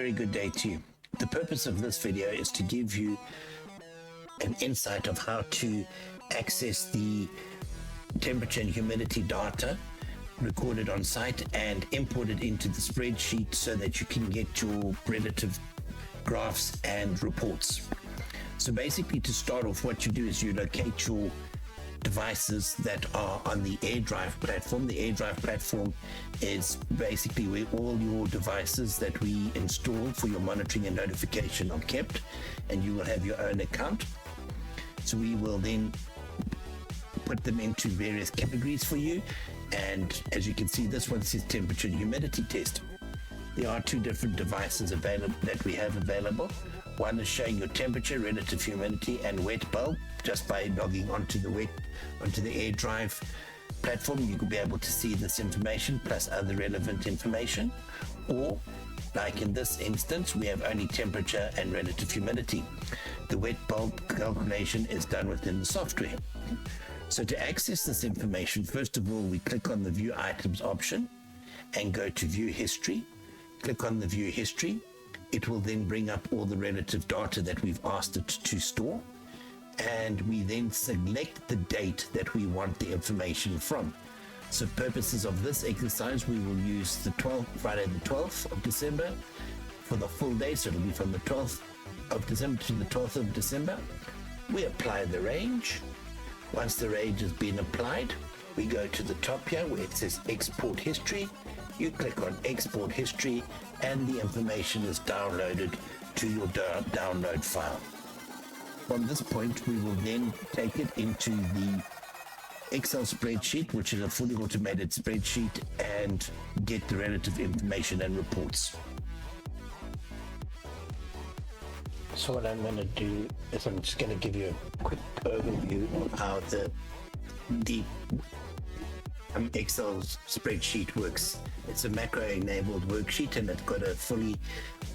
very good day to you. The purpose of this video is to give you an insight of how to access the temperature and humidity data recorded on site and import it into the spreadsheet so that you can get your relative graphs and reports. So basically, to start off, what you do is you locate your devices that are on the Airdrive platform. The Airdrive platform is basically where all your devices that we install for your monitoring and notification are kept, and you will have your own account. So we will then put them into various categories for you, and as you can see, this one says temperature and humidity test. There are two different devices available that we have available. One is showing your temperature, relative humidity, and wet bulb. Just by logging onto the Airdrive platform, you could be able to see this information plus other relevant information. Or, like in this instance, we have only temperature and relative humidity. The wet bulb calculation is done within the software. So to access this information, first of all, we click on the View Items option and go to View History. Click on the View History. It will then bring up all the relative data that we've asked it to store. And we then select the date that we want the information from. So purposes of this exercise, we will use the Friday the 12th of December for the full day. So it'll be from the 12th of December to the 12th of December. We apply the range. Once the range has been applied, we go to the top here where it says Export History. You click on Export History and the information is downloaded to your download file. From this point, we will then take it into the Excel spreadsheet, which is a fully automated spreadsheet, and get the relative information and reports. So what I'm going to do is I'm just going to give you a quick overview of how the Excel spreadsheet works. It's a macro-enabled worksheet, and it's got a fully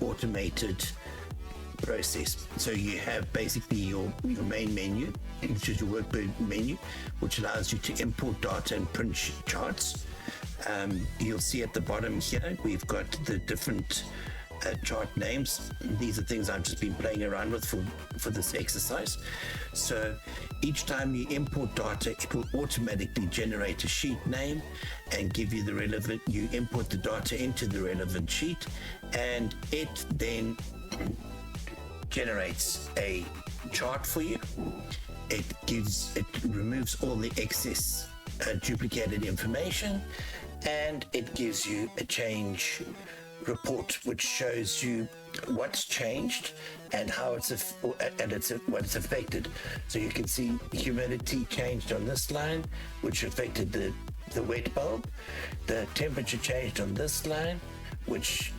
automated process. So you have basically your main menu, which is your Workbook menu, which allows you to import data and print charts. You'll see at the bottom here, we've got the different chart names. These are things I've just been playing around with for this exercise. So each time you import data, it will automatically generate a sheet name and give you the relevant, you import the data into the relevant sheet, and it then generates a chart for you. It removes all the excess duplicated information, and it gives you a change report, which shows you what's changed and how it's what it's affected. So you can see humidity changed on this line, which affected the wet bulb. The temperature changed on this line, which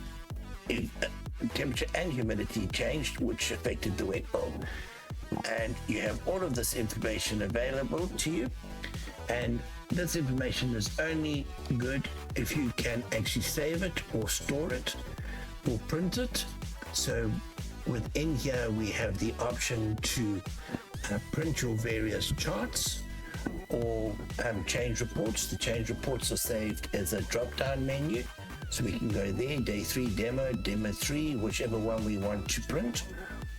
temperature and humidity changed, which affected the wet bulb. And you have all of this information available to you, and this information is only good if you can actually save it or store it or print it. So within here we have the option to print your various charts or change reports. The change reports are saved as a drop-down menu, so we can go there, day 3 demo, demo 3, whichever one we want to print,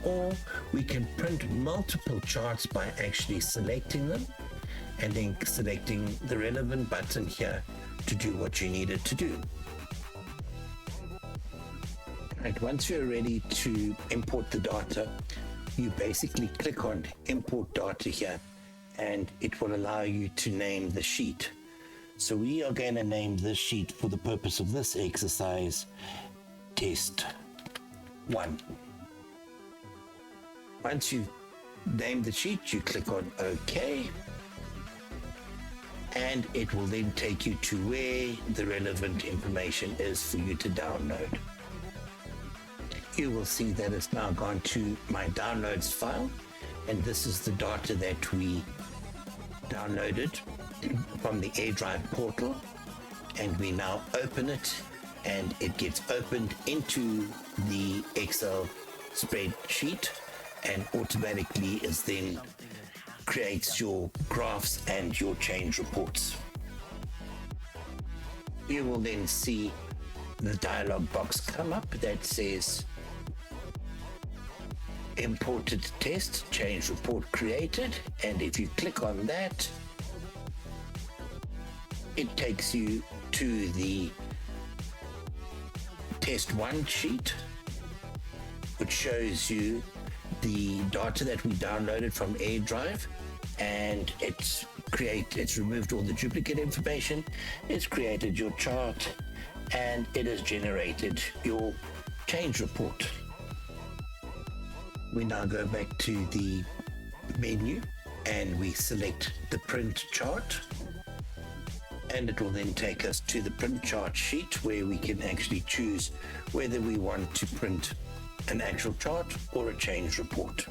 or we can print multiple charts by actually selecting them and then selecting the relevant button here to do what you need it to do. And once you're ready to import the data, you basically click on Import Data here, and it will allow you to name the sheet. So we are going to name this sheet, for the purpose of this exercise, Test 1. Once you've named the sheet, you click on OK, and it will then take you to where the relevant information is for you to download. You will see that it's now gone to my downloads file, and this is the data that we downloaded from the Airdrive portal, and we now open it, and it gets opened into the Excel spreadsheet and automatically is then creates your graphs and your change reports. You will then see the dialog box come up that says imported test, change report created, and if you click on that, it takes you to the test 1 sheet, which shows you the data that we downloaded from Airdrive, and it's removed all the duplicate information, it's created your chart, and it has generated your change report. We now go back to the menu and we select the print chart, and it will then take us to the print chart sheet where we can actually choose whether we want to print an actual chart or a change report.